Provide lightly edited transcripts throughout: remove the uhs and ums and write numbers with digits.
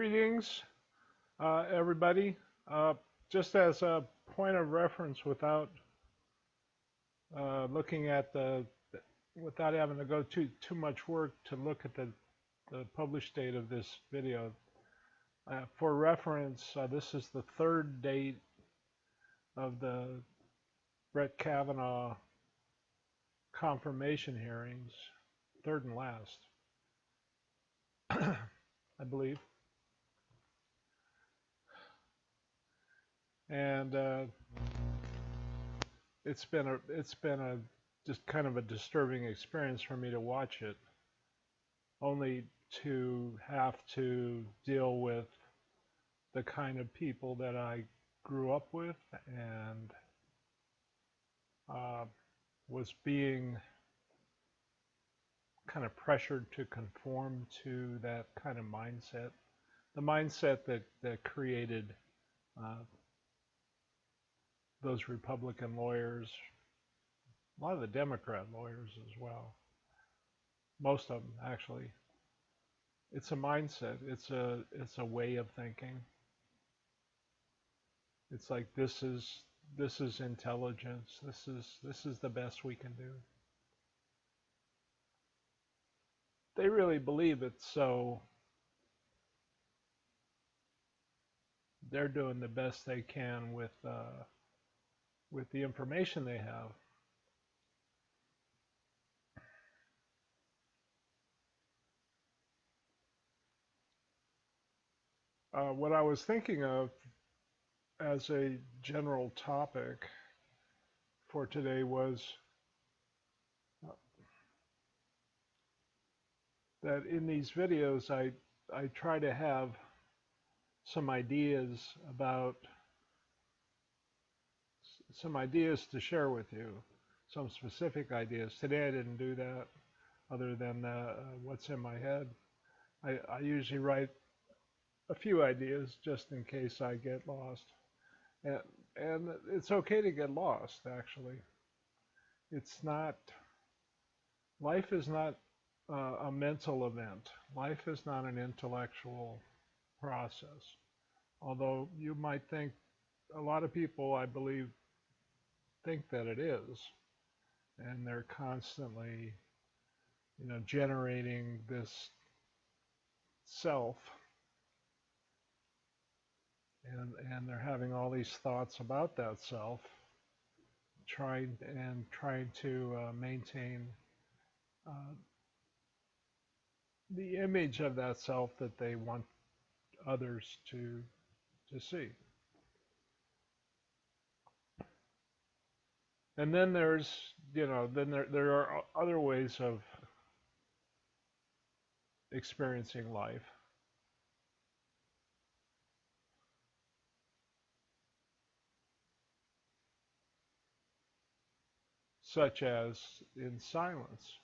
Greetings, everybody. Uh, just as a point of reference, without looking at without having to go too much work to look at the published date of this video. For reference, this is the third date of the Brett Kavanaugh confirmation hearings, third and last, I believe. And it's been a just kind of a disturbing experience for me to watch it, only to have to deal with the kind of people that I grew up with and uh, was being kind of pressured to conform to that kind of mindset, the mindset that created uh, those Republican lawyers, a lot of the Democrat lawyers as well, most of them actually. It's a mindset. It's a way of thinking. It's like this is intelligence. This is the best we can do. They really believe it, so they're doing the best they can with the information they have. What I was thinking of as a general topic for today was uh, that in these videos I try to have some ideas about some ideas to share with you, some specific ideas. Today I didn't do that other than what's in my head. I usually write a few ideas just in case I get lost. And, and it's okay to get lost, actually. It's not, life is not a mental event. Life is not an intellectual process. Although you might think, a lot of people, I believe, think that it is. And they're constantly, generating this self, and they're having all these thoughts about that self, trying to maintain uh, the image of that self that they want others to see. And then there are other ways of experiencing life, such as in silence.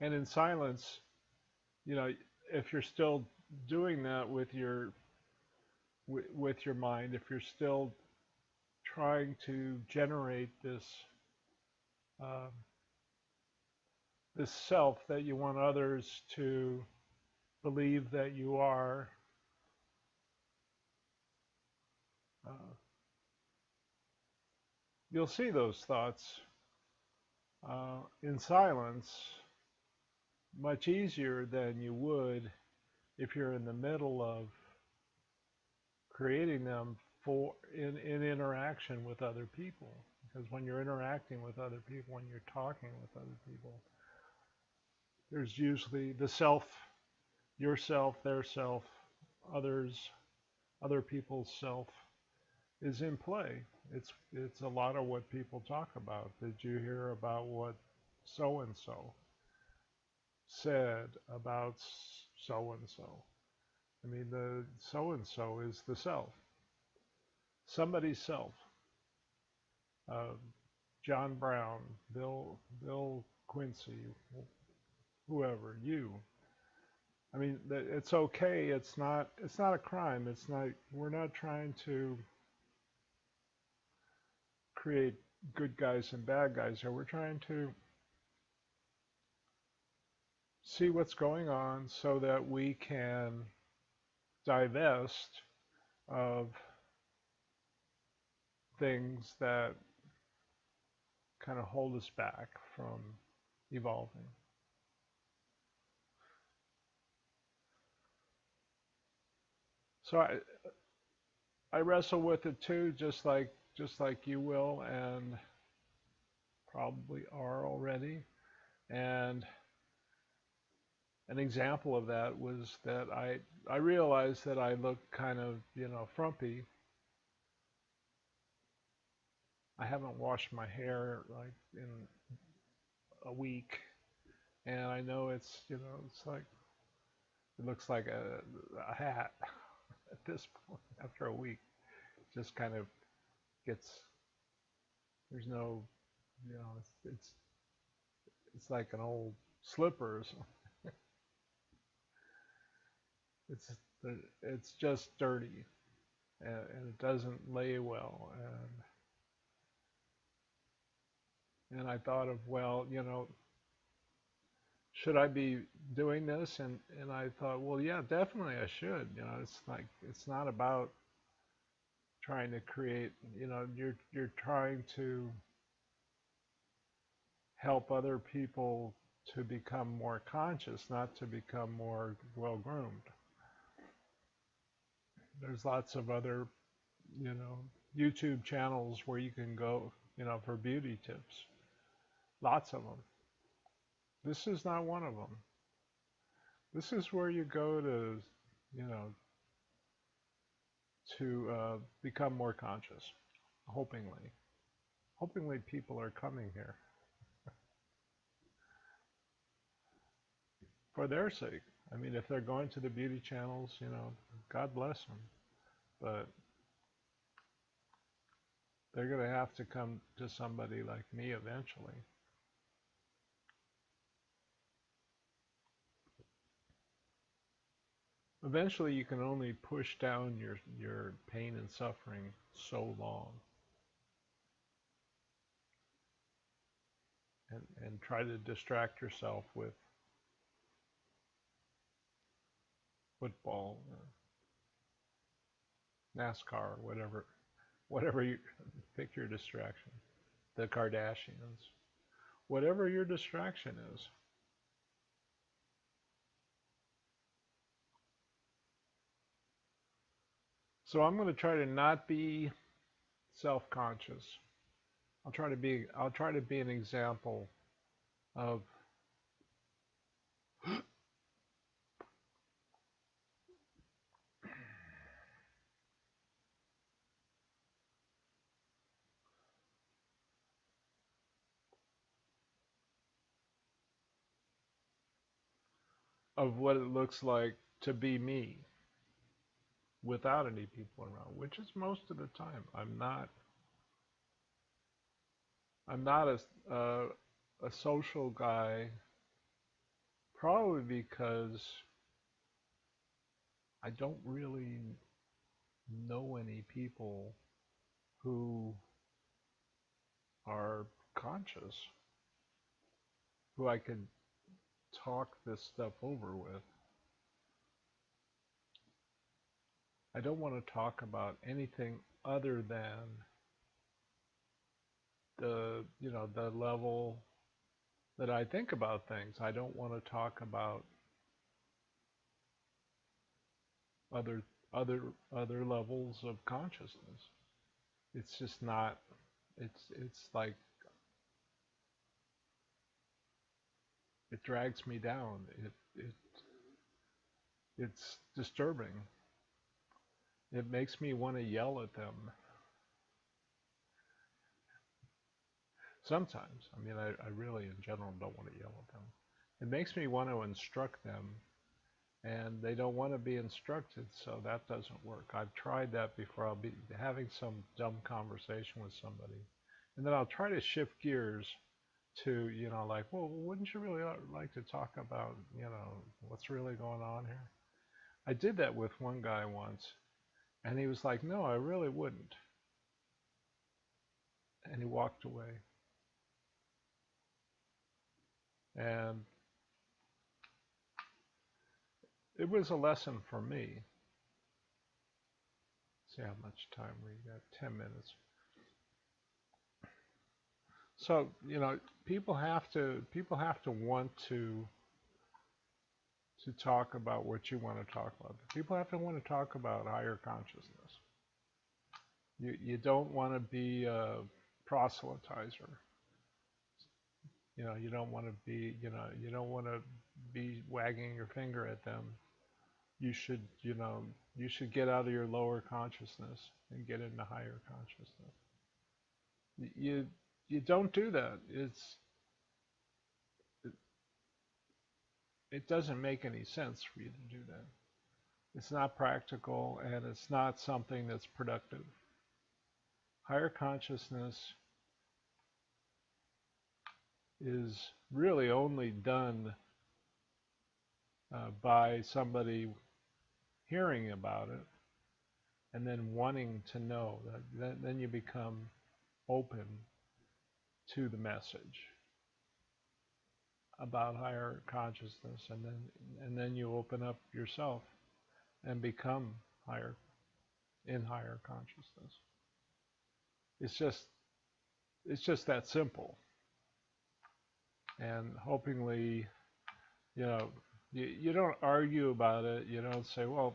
And in silence, you know, if you're still doing that with your mind, if you're still trying to generate uh, this self that you want others to believe that you are, uh, you'll see those thoughts in silence much easier than you would if you're in the middle of creating them in interaction with other people. Because when you're interacting with other people, when you're talking with other people, there's usually the self, yourself, their self, others, other people's self is in play. It's a lot of what people talk about. Did you hear about what so and so said about so and so? I mean, the so and so is the self, somebody's self. Uh, John Brown, Bill Quincy, whoever, you. I mean, it's okay. It's not a crime. It's not. We're not trying to create good guys and bad guys here. We're trying to see what's going on so that we can divest of things that kind of hold us back from evolving. So I wrestle with it too, just like you will, and probably are already. And an example of that was that I realized that I looked kind of frumpy. I haven't washed my hair like in a week, and I know it's like it looks like a hat at this point after a week. Just kind of gets there's no it's like an old slipper or something. It's it's just dirty, and it doesn't lay well. And I thought of, well, should I be doing this? And I thought, well, yeah, definitely I should. It's like it's not about trying to create. You're trying to help other people to become more conscious, not to become more well groomed. There's lots of other, you know, YouTube channels where you can go, for beauty tips. Lots of them. This is not one of them. This is where you go to, you know, to become more conscious. Hopingly, hopingly people are coming here for their sake. I mean, if they're going to the beauty channels, God bless them. But they're going to have to come to somebody like me eventually. Eventually, you can only push down your pain and suffering so long, and try to distract yourself with football, NASCAR, whatever you pick your distraction. The Kardashians, whatever your distraction is. So I'm going to try to not be self-conscious. I'll try to be an example of of what it looks like to be me without any people around, which is most of the time. I'm not a social guy, probably because I don't really know any people who are conscious, who I could talk this stuff over with. I don't want to talk about anything other than the level that I think about things. I don't want to talk about other other other levels of consciousness. It's just not. It's like it drags me down. It's disturbing. It makes me want to yell at them. Sometimes, I mean, I really in general don't want to yell at them. It makes me want to instruct them, and they don't want to be instructed, so that doesn't work. I've tried that before. I'll be having some dumb conversation with somebody, and then I'll try to shift gears to, like, well, wouldn't you really like to talk about, what's really going on here? I did that with one guy once, and he was like, no, I really wouldn't. And he walked away. And it was a lesson for me. See how much time we got. 10 minutes. So people have to want to talk about what you want to talk about. People have to want to talk about higher consciousness. You don't want to be a proselytizer. You don't want to be, you don't want to be wagging your finger at them. You should get out of your lower consciousness and get into higher consciousness. You you don't do that. It doesn't make any sense for you to do that. It's not practical and it's not something that's productive. Higher consciousness is really only done by somebody hearing about it and then wanting to know that. Then you become open to the message about higher consciousness, and then you open up yourself and become higher in higher consciousness. It's just it's just that simple. And hopingly, you know, you don't argue about it. You don't say, well,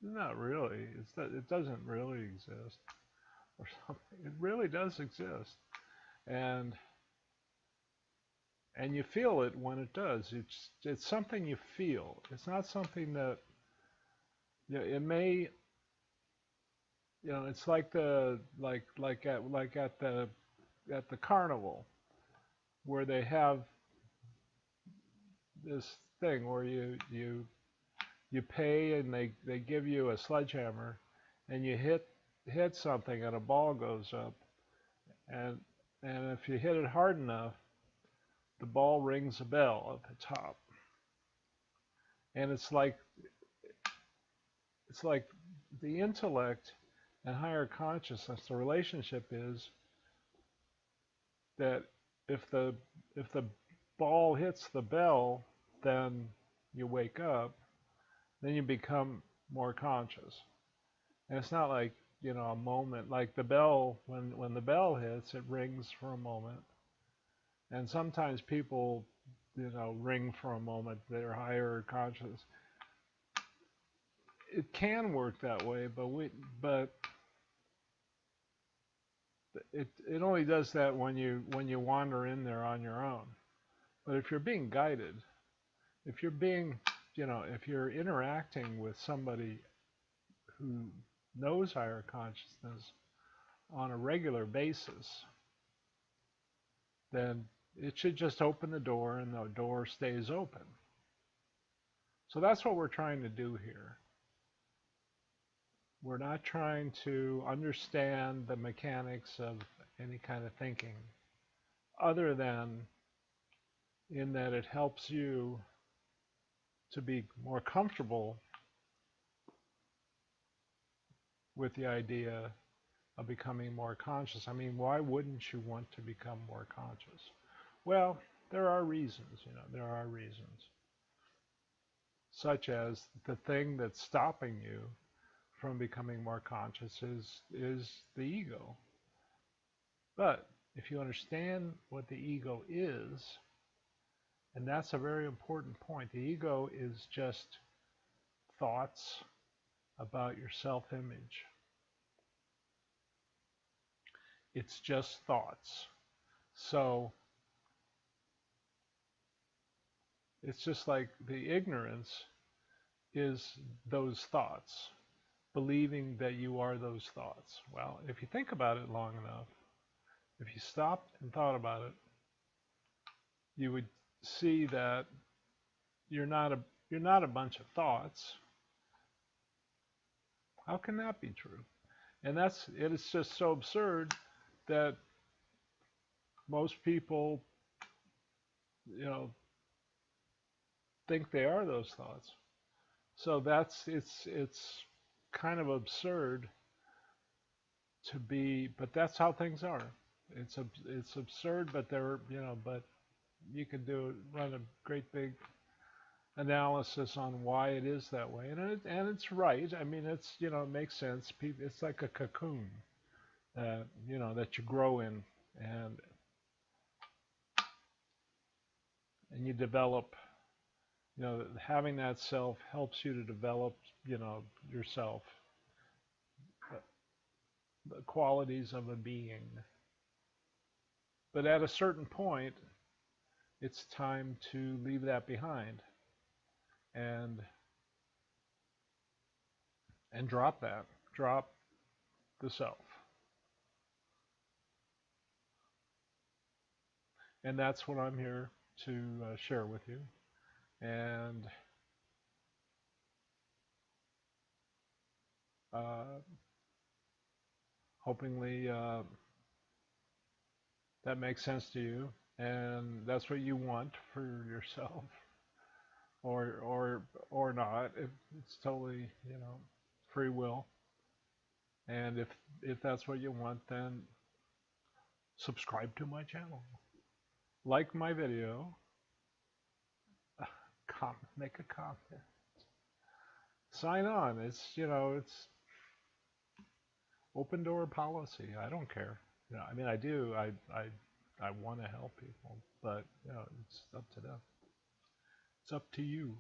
not really. It doesn't really exist or something. It really does exist, and you feel it when it does. It's something you feel. It's not something that it may. It's like the at the carnival where they have this thing where you pay and they give you a sledgehammer and you hit something and a ball goes up, and if you hit it hard enough, the ball rings a bell at the top. And it's like the intellect and higher consciousness, the relationship is that if the ball hits the bell, then you wake up, then you become more conscious. And it's not like, a moment like the bell, when the bell hits, it rings for a moment. And sometimes people, ring for a moment, they're higher conscious. It can work that way, but it only does that when you wander in there on your own. But if you're being guided, if you're being, if you're interacting with somebody who knows higher consciousness on a regular basis, then it should just open the door and the door stays open. So that's what we're trying to do here. We're not trying to understand the mechanics of any kind of thinking, other than in that it helps you to be more comfortable with the idea of becoming more conscious. I mean, why wouldn't you want to become more conscious? Well, there are reasons, there are reasons. Such as the thing that's stopping you from becoming more conscious is the ego. But if you understand what the ego is, and that's a very important point, the ego is just thoughts about your self-image. It's just thoughts. So it's just like the ignorance is those thoughts, believing that you are those thoughts. Well, if you think about it long enough, if you stopped and thought about it, you would see that you're not a bunch of thoughts. How can that be true? And it is just so absurd that most people, you know, think they are those thoughts. So it's kind of absurd to be, but that's how things are. It's absurd, but but you can run a great big analysis on why it is that way, and it's right. I mean, it's it makes sense. It's like a cocoon that that you grow in, and you develop. Having that self helps you to develop yourself, the qualities of a being. But at a certain point, it's time to leave that behind and drop that, drop the self, and that's what I'm here to share with you. And uh, hopefully that makes sense to you, and that's what you want for yourself, or not. It's totally free will. And if that's what you want, then subscribe to my channel, like my video, make a comment, sign on. It's open door policy. I don't care. I mean, I do. I want to help people, but it's up to them. It's up to you.